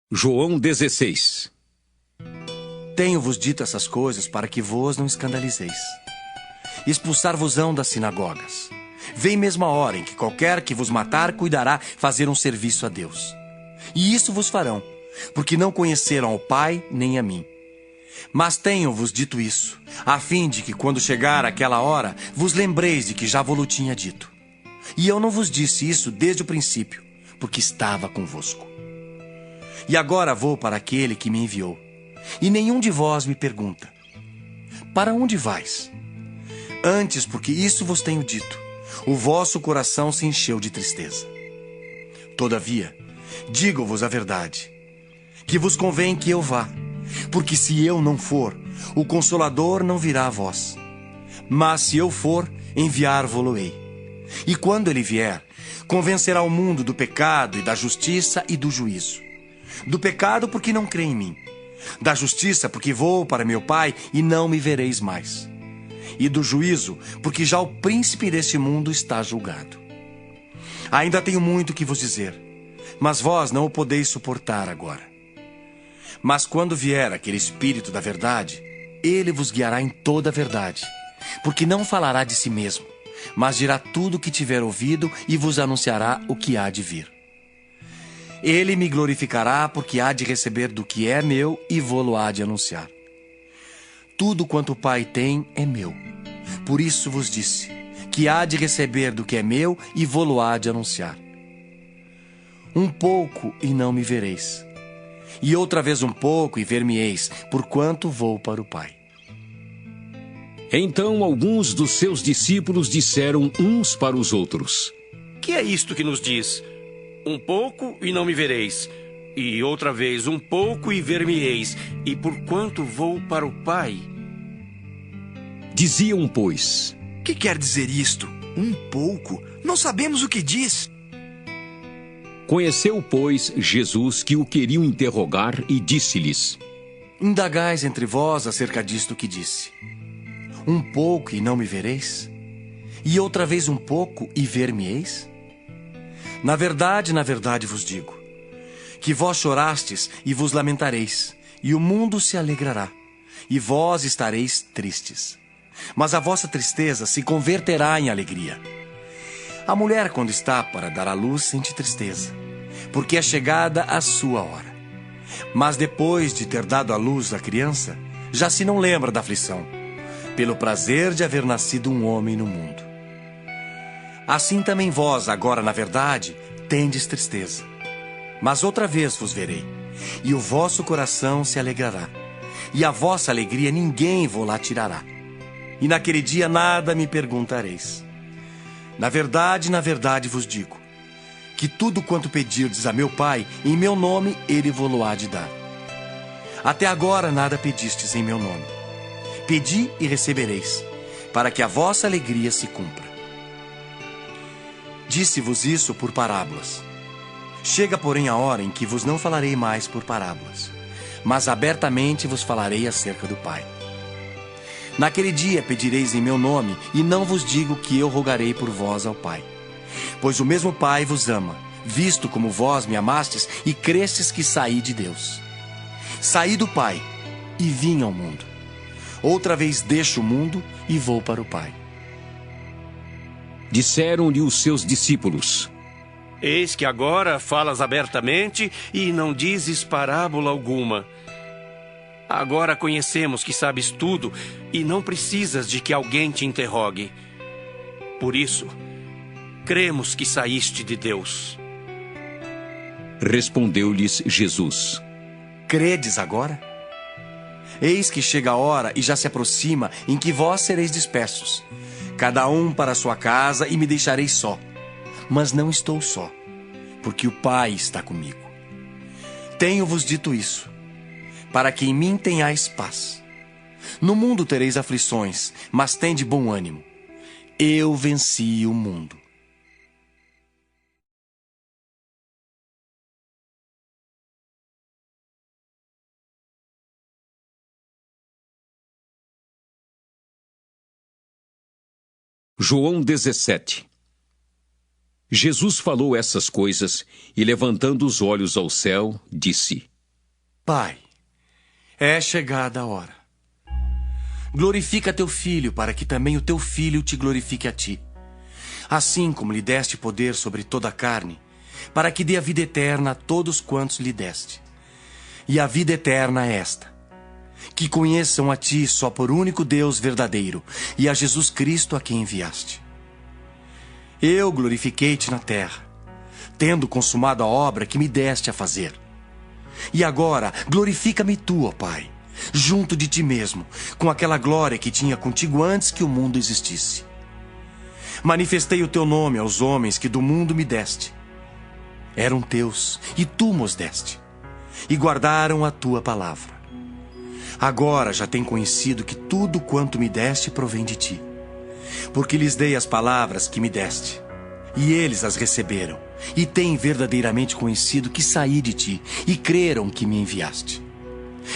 João 16. Tenho-vos dito essas coisas para que vos não escandalizeis. Expulsar-vos-ão das sinagogas. Vem mesmo a hora em que qualquer que vos matar cuidará fazer um serviço a Deus. E isso vos farão, porque não conheceram ao Pai nem a mim. Mas tenho-vos dito isso, a fim de que quando chegar aquela hora, vos lembreis de que já vos tinha dito. E eu não vos disse isso desde o princípio, porque estava convosco. E agora vou para aquele que me enviou. E nenhum de vós me pergunta: para onde vais? Antes, porque isso vos tenho dito, o vosso coração se encheu de tristeza. Todavia, digo-vos a verdade, que vos convém que eu vá, porque se eu não for, o Consolador não virá a vós. Mas se eu for, enviar-vos-ei. E quando ele vier, convencerá o mundo do pecado e da justiça e do juízo. Do pecado, porque não crê em mim. Da justiça, porque vou para meu Pai e não me vereis mais. E do juízo, porque já o príncipe deste mundo está julgado. Ainda tenho muito que vos dizer, mas vós não o podeis suportar agora. Mas quando vier aquele Espírito da verdade, ele vos guiará em toda a verdade, porque não falará de si mesmo, mas dirá tudo o que tiver ouvido e vos anunciará o que há de vir. Ele me glorificará, porque há de receber do que é meu e vô-lo há de anunciar. Tudo quanto o Pai tem é meu. Por isso vos disse, que há de receber do que é meu e vô-lo há de anunciar. Um pouco e não me vereis. E outra vez um pouco e ver-me-eis, porquanto vou para o Pai. Então alguns dos seus discípulos disseram uns para os outros: Que é isto que nos diz? Um pouco e não me vereis, e outra vez um pouco e ver-me-eis, e porquanto vou para o Pai. Diziam, pois: Que quer dizer isto? Um pouco? Não sabemos o que diz. Conheceu, pois, Jesus que o queriam interrogar e disse-lhes: Indagais entre vós acerca disto que disse. Um pouco e não me vereis? E outra vez um pouco e ver-me-eis? Na verdade vos digo, que vós chorastes e vos lamentareis, e o mundo se alegrará, e vós estareis tristes. Mas a vossa tristeza se converterá em alegria. A mulher, quando está para dar à luz, sente tristeza, porque é chegada a sua hora. Mas depois de ter dado à luz a criança, já se não lembra da aflição, pelo prazer de haver nascido um homem no mundo. Assim também vós, agora na verdade, tendes tristeza. Mas outra vez vos verei, e o vosso coração se alegrará, e a vossa alegria ninguém vos-la tirará. E naquele dia nada me perguntareis. Na verdade vos digo, que tudo quanto pedirdes a meu Pai, em meu nome, ele vos-lo há de dar. Até agora nada pedistes em meu nome. Pedi e recebereis, para que a vossa alegria se cumpra. Disse-vos isso por parábolas. Chega, porém, a hora em que vos não falarei mais por parábolas, mas abertamente vos falarei acerca do Pai. Naquele dia pedireis em meu nome, e não vos digo que eu rogarei por vós ao Pai. Pois o mesmo Pai vos ama, visto como vós me amastes e crestes que saí de Deus. Saí do Pai e vim ao mundo. Outra vez deixo o mundo e vou para o Pai. Disseram-lhe os seus discípulos: Eis que agora falas abertamente e não dizes parábola alguma. Agora conhecemos que sabes tudo e não precisas de que alguém te interrogue. Por isso, cremos que saíste de Deus. Respondeu-lhes Jesus: Credes agora? Eis que chega a hora e já se aproxima em que vós sereis dispersos, cada um para a sua casa, e me deixareis só. Mas não estou só, porque o Pai está comigo. Tenho-vos dito isso, para que em mim tenhais paz. No mundo tereis aflições, mas tende bom ânimo. Eu venci o mundo. João 17. Jesus falou essas coisas e, levantando os olhos ao céu, disse: Pai, é chegada a hora. Glorifica teu filho, para que também o teu filho te glorifique a ti. Assim como lhe deste poder sobre toda a carne, para que dê a vida eterna a todos quantos lhe deste. E a vida eterna é esta: que conheçam a ti só por único Deus verdadeiro, e a Jesus Cristo a quem enviaste. Eu glorifiquei-te na terra, tendo consumado a obra que me deste a fazer. E agora glorifica-me tu, ó Pai, junto de ti mesmo, com aquela glória que tinha contigo antes que o mundo existisse. Manifestei o teu nome aos homens que do mundo me deste. Eram teus, e tu mos deste, e guardaram a tua palavra. Agora já têm conhecido que tudo quanto me deste provém de ti, porque lhes dei as palavras que me deste, e eles as receberam, e têm verdadeiramente conhecido que saí de ti, e creram que me enviaste.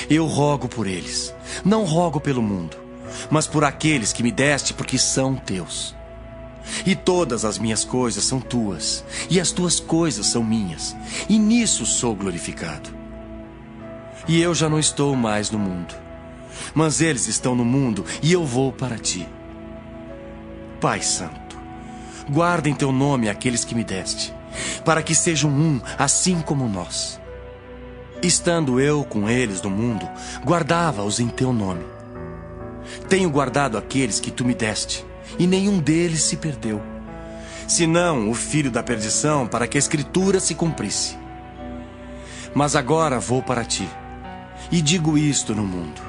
Eu rogo por eles, não rogo pelo mundo, mas por aqueles que me deste, porque são teus. E todas as minhas coisas são tuas, e as tuas coisas são minhas, e nisso sou glorificado. E eu já não estou mais no mundo, mas eles estão no mundo, e eu vou para ti. Pai Santo, guarda em teu nome aqueles que me deste, para que sejam um, assim como nós. Estando eu com eles no mundo, guardava-os em teu nome. Tenho guardado aqueles que tu me deste, e nenhum deles se perdeu, senão o filho da perdição, para que a Escritura se cumprisse. Mas agora vou para ti, e digo isto no mundo,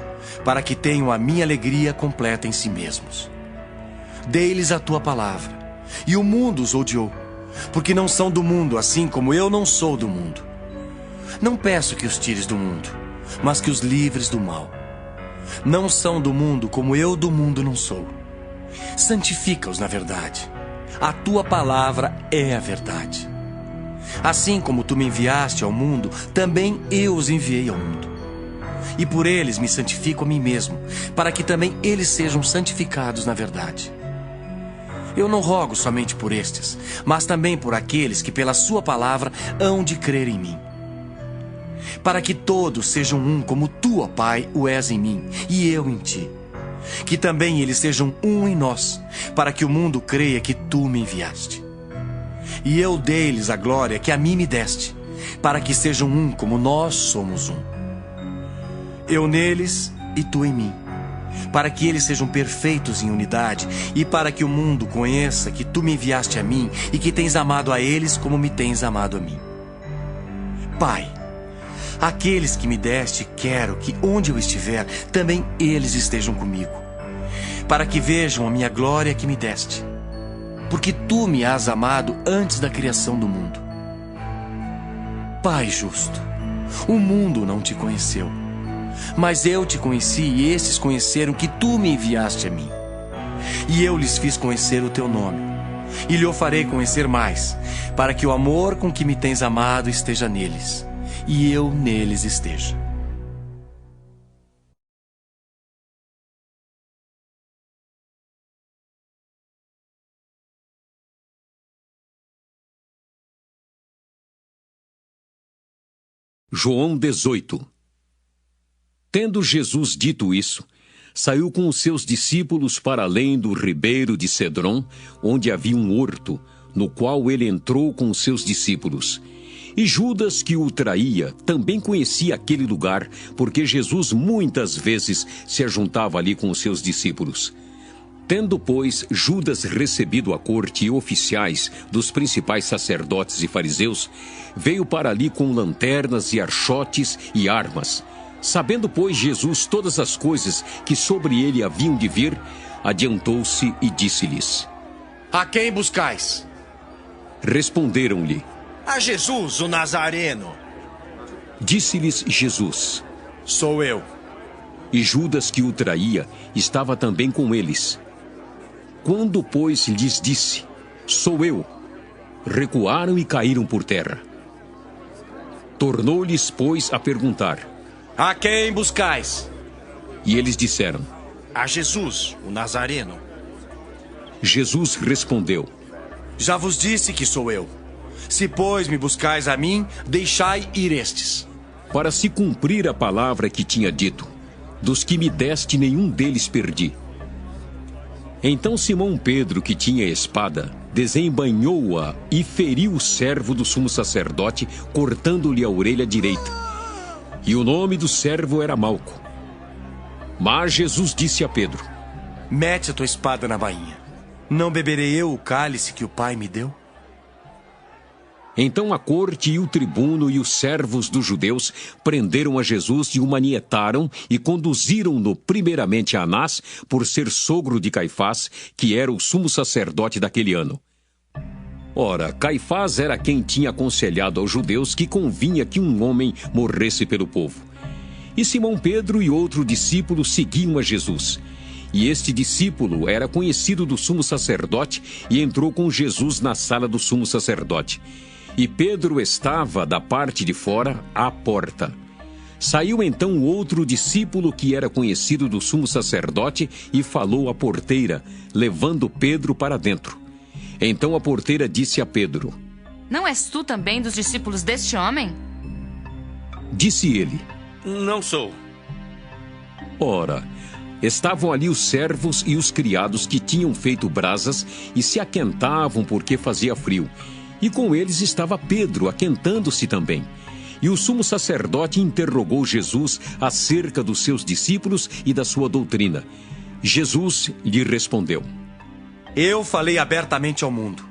para que tenham a minha alegria completa em si mesmos. Dei-lhes a tua palavra, e o mundo os odiou, porque não são do mundo, assim como eu não sou do mundo. Não peço que os tires do mundo, mas que os livres do mal. Não são do mundo, como eu do mundo não sou. Santifica-os na verdade. A tua palavra é a verdade. Assim como tu me enviaste ao mundo, também eu os enviei ao mundo. E por eles me santifico a mim mesmo, para que também eles sejam santificados na verdade. Eu não rogo somente por estes, mas também por aqueles que pela sua palavra hão de crer em mim. Para que todos sejam um, como tu, ó Pai, o és em mim, e eu em ti. Que também eles sejam um em nós, para que o mundo creia que tu me enviaste. E eu dei-lhes a glória que a mim me deste, para que sejam um como nós somos um. Eu neles e tu em mim, para que eles sejam perfeitos em unidade, e para que o mundo conheça que tu me enviaste a mim e que tens amado a eles como me tens amado a mim. Pai, aqueles que me deste, quero que onde eu estiver, também eles estejam comigo, para que vejam a minha glória que me deste, porque tu me has amado antes da criação do mundo. Pai justo, o mundo não te conheceu, mas eu te conheci, e estes conheceram que tu me enviaste a mim. E eu lhes fiz conhecer o teu nome, e lhe o farei conhecer mais, para que o amor com que me tens amado esteja neles, e eu neles esteja. João 18. Tendo Jesus dito isso, saiu com os seus discípulos para além do ribeiro de Cedron, onde havia um horto, no qual ele entrou com os seus discípulos. E Judas, que o traía, também conhecia aquele lugar, porque Jesus muitas vezes se ajuntava ali com os seus discípulos. Tendo, pois, Judas recebido a corte e oficiais dos principais sacerdotes e fariseus, veio para ali com lanternas e archotes e armas. Sabendo, pois, Jesus todas as coisas que sobre ele haviam de vir, adiantou-se e disse-lhes: A quem buscais? Responderam-lhe: A Jesus, o Nazareno. Disse-lhes Jesus: Sou eu. E Judas, que o traía, estava também com eles. Quando, pois, lhes disse: Sou eu, recuaram e caíram por terra. Tornou-lhes, pois, a perguntar: A quem buscais? E eles disseram: A Jesus, o Nazareno. Jesus respondeu: Já vos disse que sou eu. Se, pois, me buscais a mim, deixai ir estes. para se cumprir a palavra que tinha dito: dos que me deste, nenhum deles perdi. Então Simão Pedro, que tinha espada, desembainhou-a e feriu o servo do sumo sacerdote, cortando-lhe a orelha direita. E o nome do servo era Malco. Mas Jesus disse a Pedro: Mete a tua espada na bainha. Não beberei eu o cálice que o Pai me deu? Então a corte e o tribuno e os servos dos judeus prenderam a Jesus e o manietaram e conduziram-no primeiramente a Anás, por ser sogro de Caifás, que era o sumo sacerdote daquele ano. Ora, Caifás era quem tinha aconselhado aos judeus que convinha que um homem morresse pelo povo. E Simão Pedro e outro discípulo seguiam a Jesus. E este discípulo era conhecido do sumo sacerdote e entrou com Jesus na sala do sumo sacerdote. E Pedro estava da parte de fora, à porta. Saiu então outro discípulo que era conhecido do sumo sacerdote e falou à porteira, levando Pedro para dentro. Então a porteira disse a Pedro: Não és tu também dos discípulos deste homem? Disse ele: Não sou. Ora, estavam ali os servos e os criados que tinham feito brasas e se aquentavam porque fazia frio. E com eles estava Pedro, aquentando-se também. E o sumo sacerdote interrogou Jesus acerca dos seus discípulos e da sua doutrina. Jesus lhe respondeu: Eu falei abertamente ao mundo.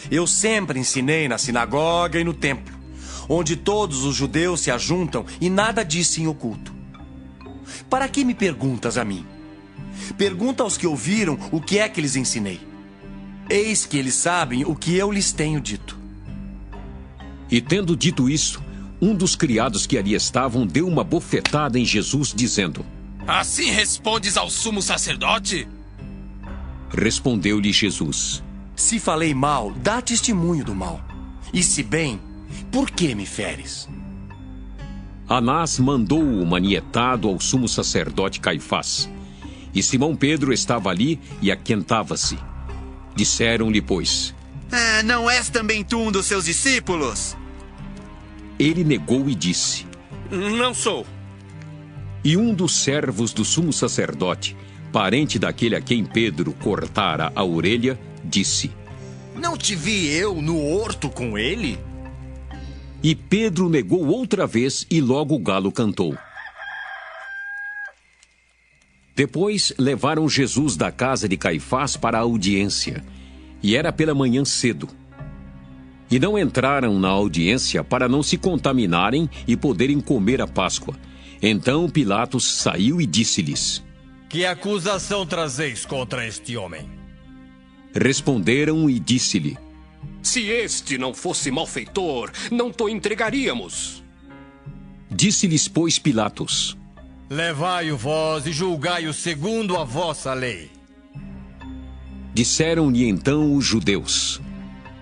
Eu sempre ensinei na sinagoga e no templo, onde todos os judeus se ajuntam, e nada disse em oculto. Para que me perguntas a mim? Pergunta aos que ouviram o que é que lhes ensinei. Eis que eles sabem o que eu lhes tenho dito. E tendo dito isso, um dos criados que ali estavam deu uma bofetada em Jesus, dizendo: Assim respondes ao sumo sacerdote? Respondeu-lhe Jesus: Se falei mal, dá testemunho do mal. E se bem, por que me feres? Anás mandou-o manietado ao sumo sacerdote Caifás. E Simão Pedro estava ali e aquentava-se. Disseram-lhe, pois: Não és também tu um dos seus discípulos? Ele negou e disse: Não sou. E um dos servos do sumo sacerdote, parente daquele a quem Pedro cortara a orelha, disse: Não te vi eu no horto com ele? E Pedro negou outra vez e logo o galo cantou. Depois levaram Jesus da casa de Caifás para a audiência, e era pela manhã cedo. E não entraram na audiência para não se contaminarem e poderem comer a Páscoa. Então Pilatos saiu e disse-lhes: Que acusação trazeis contra este homem? Responderam e disse-lhe: Se este não fosse malfeitor, não te entregaríamos. Disse-lhes, pois, Pilatos: Levai-o vós e julgai-o segundo a vossa lei. Disseram-lhe então os judeus: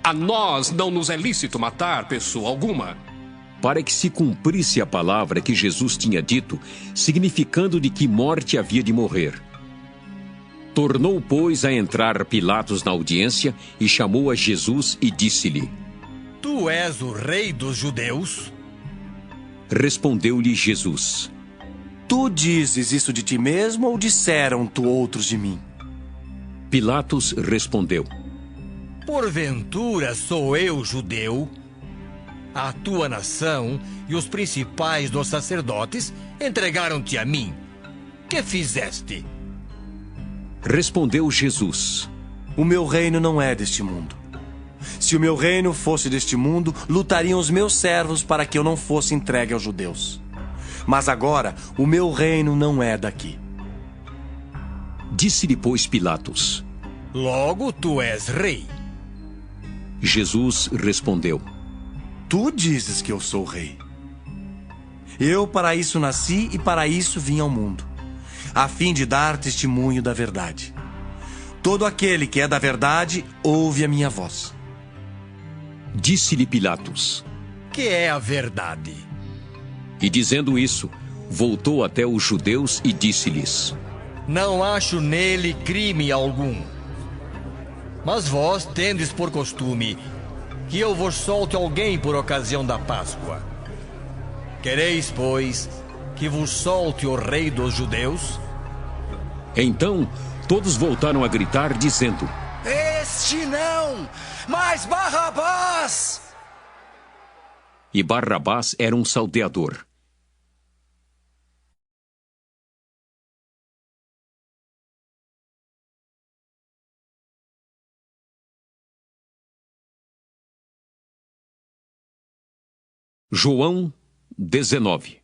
A nós não nos é lícito matar pessoa alguma. Para que se cumprisse a palavra que Jesus tinha dito, significando de que morte havia de morrer. Tornou, pois, a entrar Pilatos na audiência e chamou a Jesus e disse-lhe: Tu és o rei dos judeus? Respondeu-lhe Jesus: Tu dizes isso de ti mesmo ou disseram-tu outros de mim? Pilatos respondeu: Porventura sou eu judeu? A tua nação e os principais dos sacerdotes entregaram-te a mim. Que fizeste? Respondeu Jesus: O meu reino não é deste mundo. Se o meu reino fosse deste mundo, lutariam os meus servos para que eu não fosse entregue aos judeus. Mas agora, o meu reino não é daqui. Disse-lhe, pois, Pilatos: Logo tu és rei. Jesus respondeu: Tu dizes que eu sou rei. Eu para isso nasci e para isso vim ao mundo, a fim de dar testemunho da verdade. Todo aquele que é da verdade ouve a minha voz. Disse-lhe Pilatos: Que é a verdade? E dizendo isso, voltou até os judeus e disse-lhes: Não acho nele crime algum. Mas vós tendes por costume que eu vos solte alguém por ocasião da Páscoa. Quereis, pois, que vos solte o rei dos judeus? Então, todos voltaram a gritar, dizendo: Este não, mas Barrabás! E Barrabás era um salteador. João 19.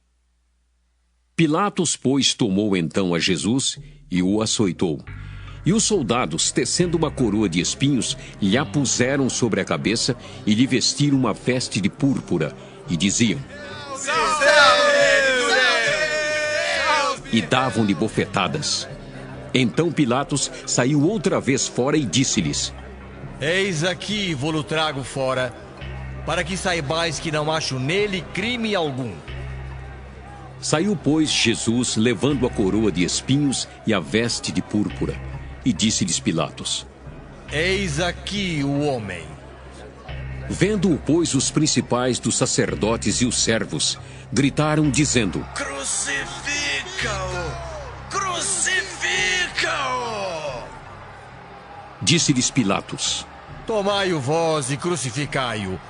Pilatos, pois, tomou então a Jesus e o açoitou. E os soldados, tecendo uma coroa de espinhos, lhe a puseram sobre a cabeça e lhe vestiram uma veste de púrpura, e diziam: e davam-lhe bofetadas. Então Pilatos saiu outra vez fora e disse-lhes: Eis aqui, vou-lo trago fora, para que saibais que não acho nele crime algum. Saiu, pois, Jesus, levando a coroa de espinhos e a veste de púrpura. E disse-lhes Pilatos: Eis aqui o homem. Vendo-o, pois, os principais dos sacerdotes e os servos gritaram, dizendo: Crucifica-o! Crucifica-o! Disse-lhes Pilatos: Tomai-o vós e crucificai-o,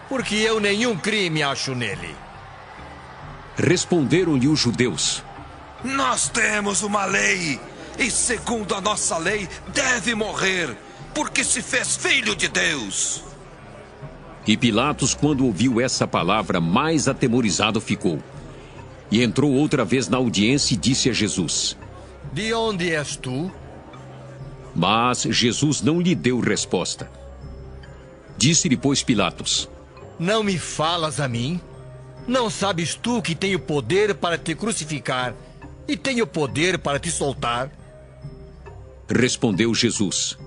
porque eu nenhum crime acho nele. Responderam-lhe os judeus: Nós temos uma lei, e segundo a nossa lei deve morrer, porque se fez filho de Deus. E Pilatos, quando ouviu essa palavra, mais atemorizado ficou. E entrou outra vez na audiência e disse a Jesus: De onde és tu? Mas Jesus não lhe deu resposta. Disse-lhe, pois, Pilatos: Não me falas a mim? Não sabes tu que tenho poder para te crucificar e tenho poder para te soltar? Respondeu Jesus: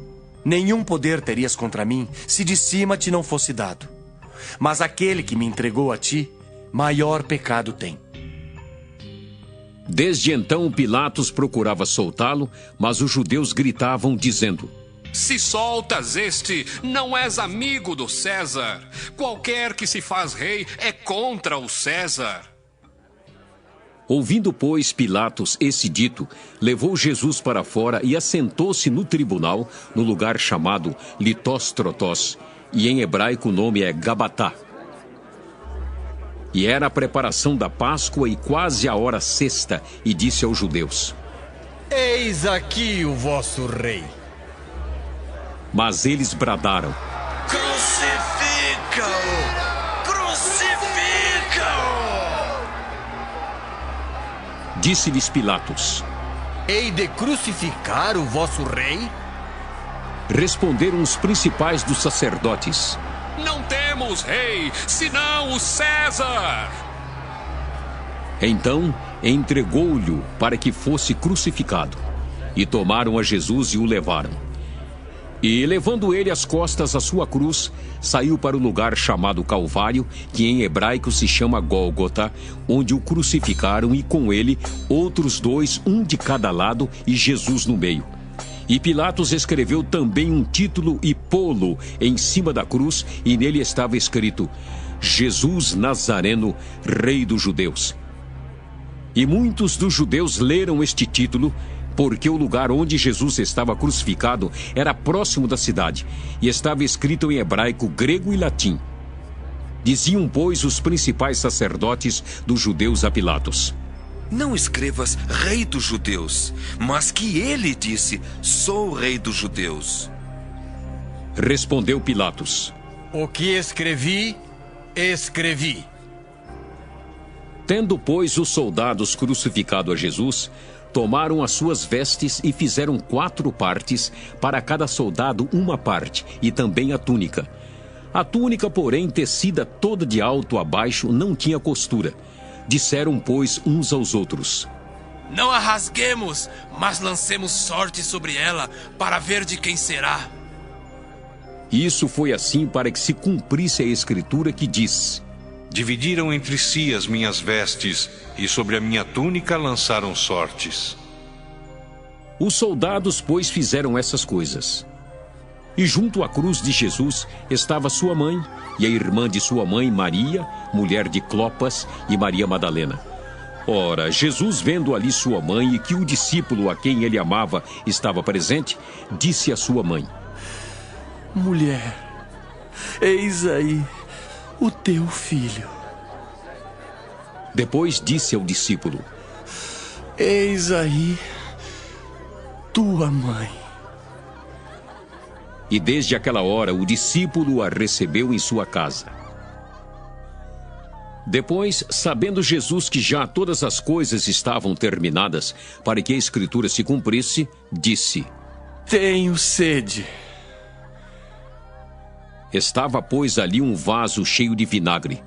Nenhum poder terias contra mim se de cima te não fosse dado. Mas aquele que me entregou a ti, maior pecado tem. Desde então Pilatos procurava soltá-lo, mas os judeus gritavam, dizendo: Se soltas este, não és amigo do César. Qualquer que se faz rei é contra o César. Ouvindo, pois, Pilatos esse dito, levou Jesus para fora e assentou-se no tribunal, no lugar chamado Litóstrotós, e em hebraico o nome é Gabatá. E era a preparação da Páscoa e quase a hora sexta, e disse aos judeus: Eis aqui o vosso rei. Mas eles bradaram: Crucifica-o! Crucifica-o! Disse-lhes Pilatos: Hei de crucificar o vosso rei? Responderam os principais dos sacerdotes: Não temos rei, senão o César. Então entregou-lhe para que fosse crucificado. E tomaram a Jesus e o levaram. E, levando ele às costas a sua cruz, saiu para o lugar chamado Calvário, que em hebraico se chama Gólgota, onde o crucificaram e com ele outros dois, um de cada lado e Jesus no meio. E Pilatos escreveu também um título e pô-lo em cima da cruz, e nele estava escrito: Jesus Nazareno, Rei dos Judeus. E muitos dos judeus leram este título, porque o lugar onde Jesus estava crucificado era próximo da cidade, e estava escrito em hebraico, grego e latim. Diziam, pois, os principais sacerdotes dos judeus a Pilatos: Não escrevas rei dos judeus, mas que ele disse, sou rei dos judeus. Respondeu Pilatos: O que escrevi, escrevi. Tendo, pois, os soldados crucificado a Jesus, tomaram as suas vestes e fizeram 4 partes, para cada soldado uma parte, e também a túnica. A túnica, porém, tecida toda de alto a baixo, não tinha costura. Disseram, pois, uns aos outros: Não a rasguemos, mas lancemos sorte sobre ela, para ver de quem será. Isso foi assim para que se cumprisse a escritura que diz: Dividiram entre si as minhas vestes, e sobre a minha túnica lançaram sortes. Os soldados, pois, fizeram essas coisas. E junto à cruz de Jesus estava sua mãe e a irmã de sua mãe, Maria, mulher de Clopas, e Maria Madalena. Ora, Jesus, vendo ali sua mãe e que o discípulo a quem ele amava estava presente, disse à sua mãe: Mulher, eis aí o teu filho. Depois disse ao discípulo: Eis aí tua mãe. E desde aquela hora o discípulo a recebeu em sua casa. Depois, sabendo Jesus que já todas as coisas estavam terminadas, para que a Escritura se cumprisse, disse: Tenho sede. Estava, pois, ali um vaso cheio de vinagre.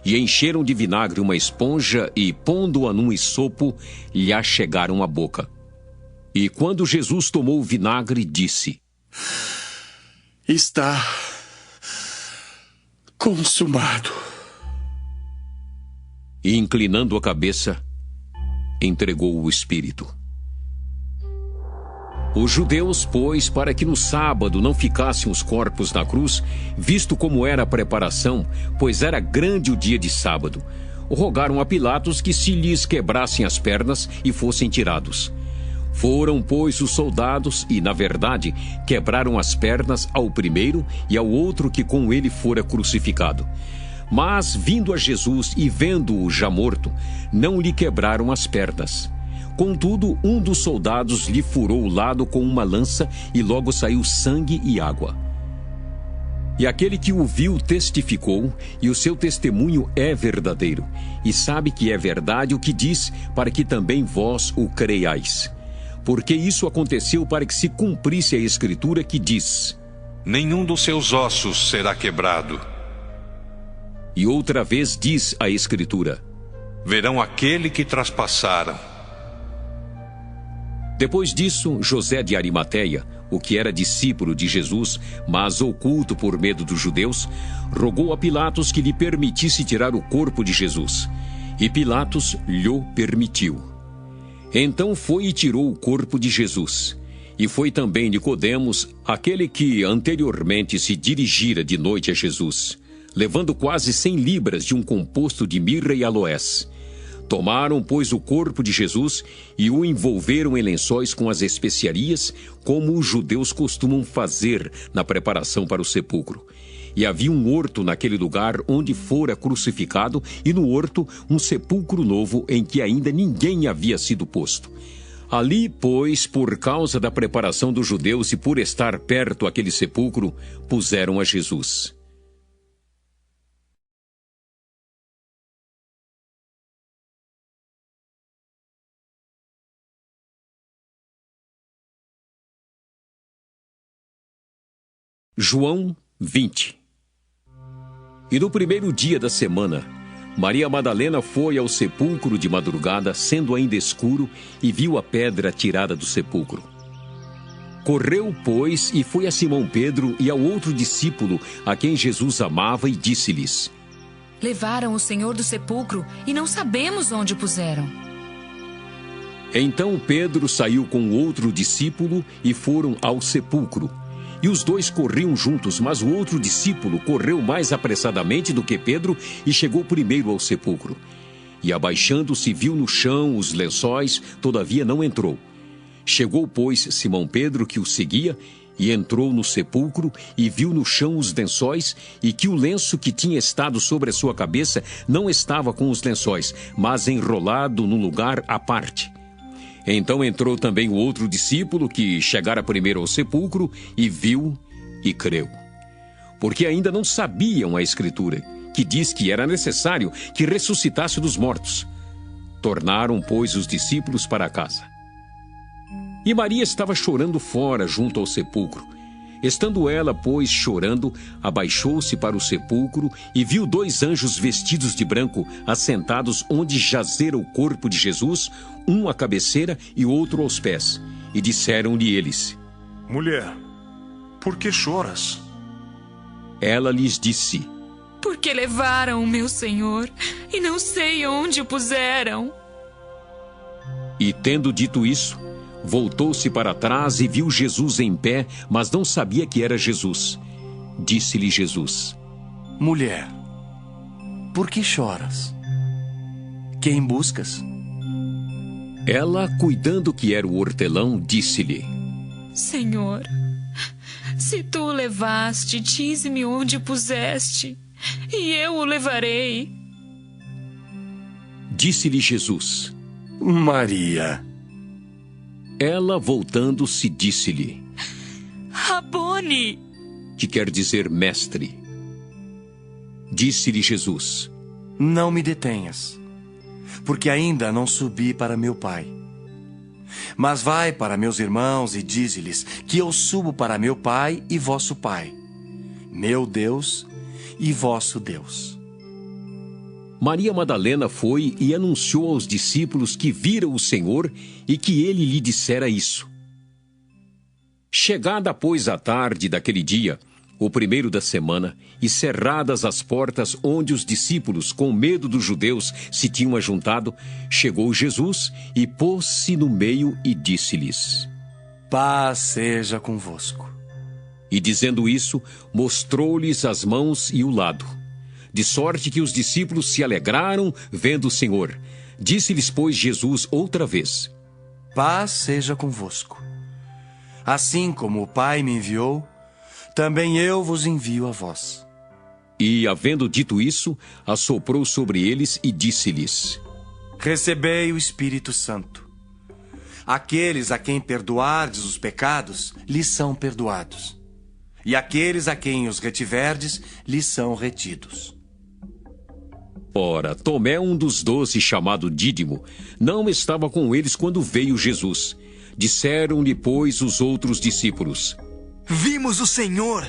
E encheram de vinagre uma esponja e, pondo-a num esopo, lhe achegaram a boca. E quando Jesus tomou o vinagre, disse: Está consumado. E, inclinando a cabeça, entregou o espírito. Os judeus, pois, para que no sábado não ficassem os corpos na cruz, visto como era a preparação, pois era grande o dia de sábado, rogaram a Pilatos que se lhes quebrassem as pernas e fossem tirados. Foram, pois, os soldados e, na verdade, quebraram as pernas ao primeiro e ao outro que com ele fora crucificado. Mas, vindo a Jesus e vendo-o já morto, não lhe quebraram as pernas. Contudo, um dos soldados lhe furou o lado com uma lança e logo saiu sangue e água. E aquele que o viu testificou, e o seu testemunho é verdadeiro, e sabe que é verdade o que diz, para que também vós o creiais. Porque isso aconteceu para que se cumprisse a Escritura que diz: Nenhum dos seus ossos será quebrado. E outra vez diz a Escritura: Verão aquele que traspassaram. Depois disso, José de Arimateia, o que era discípulo de Jesus, mas oculto por medo dos judeus, rogou a Pilatos que lhe permitisse tirar o corpo de Jesus. E Pilatos lhe permitiu. Então foi e tirou o corpo de Jesus. E foi também Nicodemos, aquele que anteriormente se dirigira de noite a Jesus, levando quase 100 libras de um composto de mirra e aloés. Tomaram, pois, o corpo de Jesus e o envolveram em lençóis com as especiarias, como os judeus costumam fazer na preparação para o sepulcro. E havia um horto naquele lugar onde fora crucificado, e no horto um sepulcro novo em que ainda ninguém havia sido posto. Ali, pois, por causa da preparação dos judeus e por estar perto aquele sepulcro, puseram a Jesus. João 20. E no primeiro dia da semana, Maria Madalena foi ao sepulcro de madrugada, sendo ainda escuro, e viu a pedra tirada do sepulcro. Correu, pois, e foi a Simão Pedro e ao outro discípulo, a quem Jesus amava, e disse-lhes: Levaram o Senhor do sepulcro e não sabemos onde o puseram. Então Pedro saiu com outro discípulo e foram ao sepulcro. E os dois corriam juntos, mas o outro discípulo correu mais apressadamente do que Pedro e chegou primeiro ao sepulcro. E abaixando-se viu no chão os lençóis, todavia não entrou. Chegou, pois, Simão Pedro, que o seguia, e entrou no sepulcro e viu no chão os lençóis, e que o lenço que tinha estado sobre a sua cabeça não estava com os lençóis, mas enrolado num lugar à parte. Então entrou também o outro discípulo, que chegara primeiro ao sepulcro, e viu e creu. Porque ainda não sabiam a Escritura, que diz que era necessário que ressuscitasse dos mortos. Tornaram, pois, os discípulos para casa. E Maria estava chorando fora, junto ao sepulcro. Estando ela, pois, chorando, abaixou-se para o sepulcro e viu 2 anjos vestidos de branco, assentados onde jazera o corpo de Jesus, um à cabeceira e outro aos pés. E disseram-lhe eles: Mulher, por que choras? Ela lhes disse: Porque levaram o meu Senhor e não sei onde o puseram. E tendo dito isso, Voltou-se para trás e viu Jesus em pé, mas não sabia que era Jesus. Disse-lhe Jesus: Mulher, por que choras? Quem buscas? Ela, cuidando que era o hortelão, disse-lhe: Senhor, se tu o levaste, dize-me onde o puseste, e eu o levarei. Disse-lhe Jesus: Maria. Ela, voltando-se, disse-lhe: Rabone, que quer dizer mestre. Disse-lhe Jesus: Não me detenhas, porque ainda não subi para meu Pai. Mas vai para meus irmãos e dize-lhes que eu subo para meu Pai e vosso Pai, meu Deus e vosso Deus. Maria Madalena foi e anunciou aos discípulos que vira o Senhor e que ele lhe dissera isso. Chegada, pois, a tarde daquele dia, o primeiro da semana, e cerradas as portas onde os discípulos, com medo dos judeus, se tinham ajuntado, chegou Jesus e pôs-se no meio e disse-lhes: Paz seja convosco. E dizendo isso, mostrou-lhes as mãos e o lado. De sorte que os discípulos se alegraram vendo o Senhor. Disse-lhes, pois, Jesus outra vez: Paz seja convosco. Assim como o Pai me enviou, também eu vos envio a vós. E, havendo dito isso, assoprou sobre eles e disse-lhes: Recebei o Espírito Santo. Aqueles a quem perdoardes os pecados, lhes são perdoados. E aqueles a quem os retiverdes, lhes são retidos. Ora, Tomé, um dos 12, chamado Dídimo, não estava com eles quando veio Jesus. Disseram-lhe, pois, os outros discípulos: Vimos o Senhor!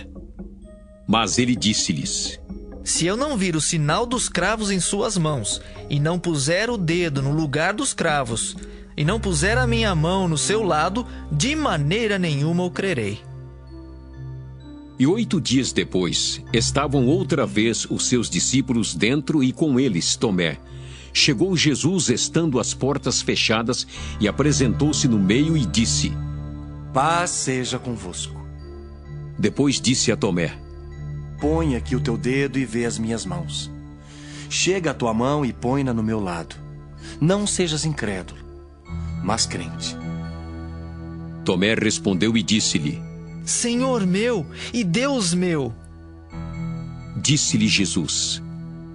Mas ele disse-lhes: Se eu não vir o sinal dos cravos em suas mãos, e não puser o dedo no lugar dos cravos, e não puser a minha mão no seu lado, de maneira nenhuma o crerei. E 8 dias depois, estavam outra vez os seus discípulos dentro e com eles Tomé. Chegou Jesus estando as portas fechadas e apresentou-se no meio e disse: Paz seja convosco. Depois disse a Tomé: Põe aqui o teu dedo e vê as minhas mãos. Chega a tua mão e põe-na no meu lado. Não sejas incrédulo, mas crente. Tomé respondeu e disse-lhe: Senhor meu e Deus meu. Disse-lhe Jesus: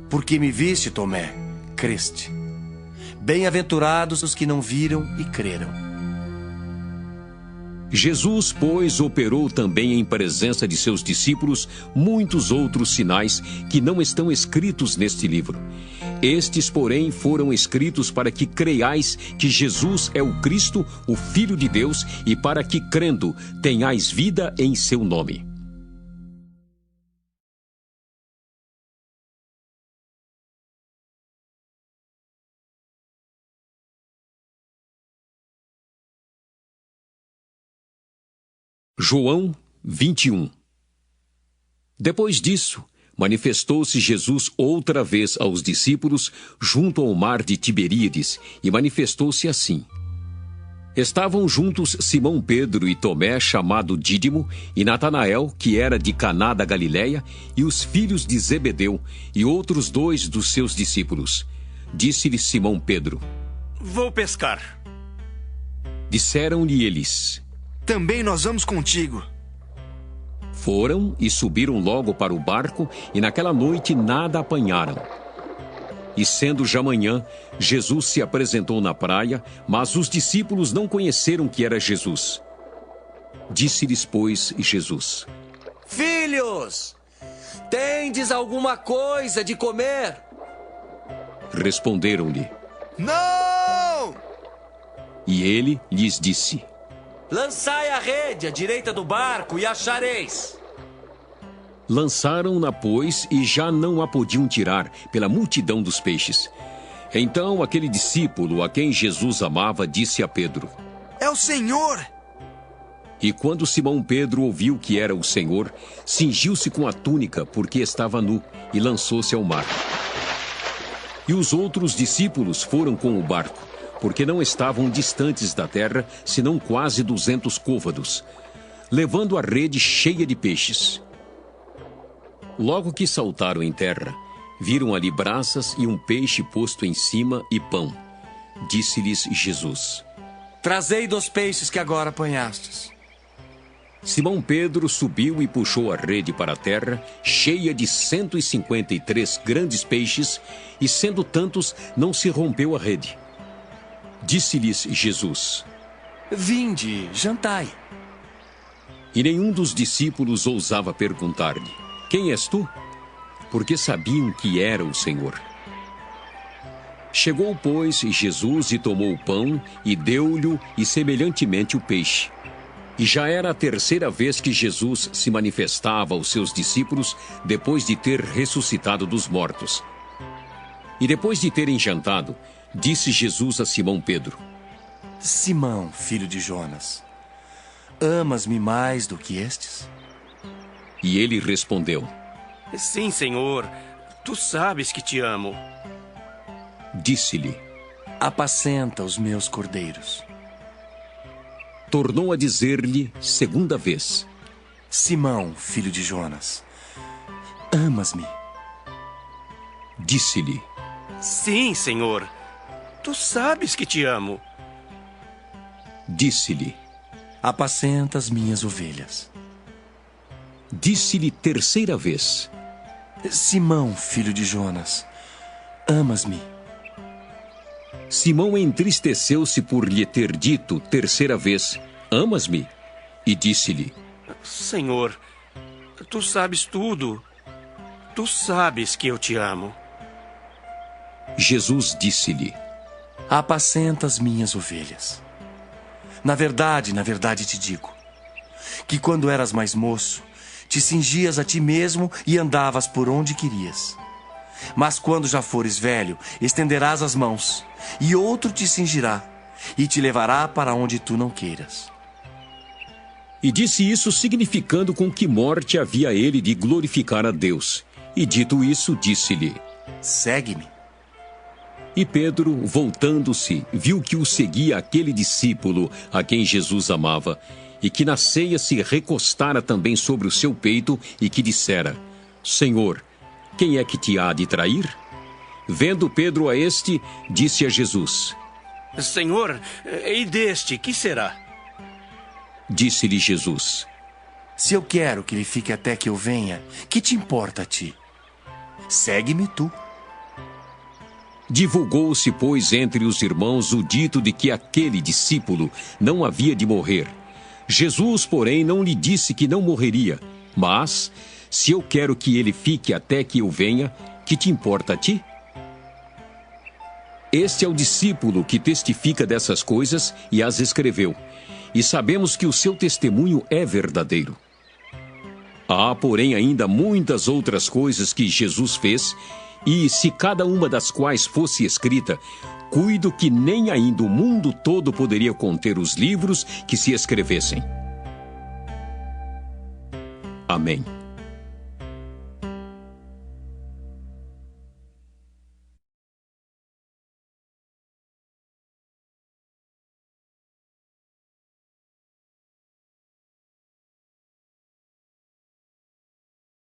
Porque me viste, Tomé, creste. Bem-aventurados os que não viram e creram. Jesus, pois, operou também em presença de seus discípulos muitos outros sinais que não estão escritos neste livro. Estes, porém, foram escritos para que creiais que Jesus é o Cristo, o Filho de Deus, e para que, crendo, tenhais vida em seu nome. João 21. Depois disso, manifestou-se Jesus outra vez aos discípulos junto ao mar de Tiberíades e manifestou-se assim. Estavam juntos Simão Pedro e Tomé, chamado Dídimo, e Natanael, que era de Caná da Galileia, e os filhos de Zebedeu, e outros 2 dos seus discípulos. Disse-lhe Simão Pedro: Vou pescar. Disseram-lhe eles: Também nós vamos contigo. Foram e subiram logo para o barco, e naquela noite nada apanharam. E sendo já manhã, Jesus se apresentou na praia, mas os discípulos não conheceram que era Jesus. Disse-lhes, pois, Jesus: Filhos, tendes alguma coisa de comer? Responderam-lhe: Não! E ele lhes disse: Lançai a rede à direita do barco e achareis. Lançaram-na, pois, e já não a podiam tirar, pela multidão dos peixes. Então aquele discípulo a quem Jesus amava disse a Pedro: É o Senhor! E quando Simão Pedro ouviu que era o Senhor, cingiu-se com a túnica, porque estava nu, e lançou-se ao mar. E os outros discípulos foram com o barco, porque não estavam distantes da terra, senão quase 200 côvados, levando a rede cheia de peixes. Logo que saltaram em terra, viram ali brasas e um peixe posto em cima e pão. Disse-lhes Jesus: Trazei dos peixes que agora apanhastes. Simão Pedro subiu e puxou a rede para a terra, cheia de 153 grandes peixes, e sendo tantos, não se rompeu a rede. Disse-lhes Jesus: Vinde, jantai. E nenhum dos discípulos ousava perguntar-lhe: Quem és tu? Porque sabiam que era o Senhor. Chegou, pois, Jesus e tomou o pão e deu-lhe e semelhantemente o peixe. E já era a terceira vez que Jesus se manifestava aos seus discípulos depois de ter ressuscitado dos mortos. E depois de terem jantado, disse Jesus a Simão Pedro: Simão, filho de Jonas, amas-me mais do que estes? E ele respondeu: Sim, Senhor, tu sabes que te amo. Disse-lhe: Apacenta os meus cordeiros. Tornou a dizer-lhe segunda vez: Simão, filho de Jonas, amas-me? Disse-lhe: Sim, Senhor, tu sabes que te amo. Disse-lhe: Apacenta as minhas ovelhas. Disse-lhe terceira vez: Simão, filho de Jonas, amas-me? Simão entristeceu-se por lhe ter dito terceira vez: Amas-me? E disse-lhe: Senhor, tu sabes tudo. Tu sabes que eu te amo. Jesus disse-lhe: Apacenta as minhas ovelhas. Na verdade te digo, que quando eras mais moço, te cingias a ti mesmo e andavas por onde querias. Mas quando já fores velho, estenderás as mãos, e outro te cingirá, e te levará para onde tu não queiras. E disse isso significando com que morte havia ele de glorificar a Deus. E dito isso, disse-lhe: Segue-me. E Pedro, voltando-se, viu que o seguia aquele discípulo a quem Jesus amava, e que na ceia se recostara também sobre o seu peito, e que dissera: Senhor, quem é que te há de trair? Vendo Pedro a este, disse a Jesus: Senhor, e deste, que será? Disse-lhe Jesus: Se eu quero que ele fique até que eu venha, que te importa a ti? Segue-me tu. Divulgou-se, pois, entre os irmãos o dito de que aquele discípulo não havia de morrer. Jesus, porém, não lhe disse que não morreria, mas: se eu quero que ele fique até que eu venha, que te importa a ti? Este é o discípulo que testifica dessas coisas e as escreveu, e sabemos que o seu testemunho é verdadeiro. Há, porém, ainda muitas outras coisas que Jesus fez, e se cada uma das quais fosse escrita, cuido que nem ainda o mundo todo poderia conter os livros que se escrevessem. Amém.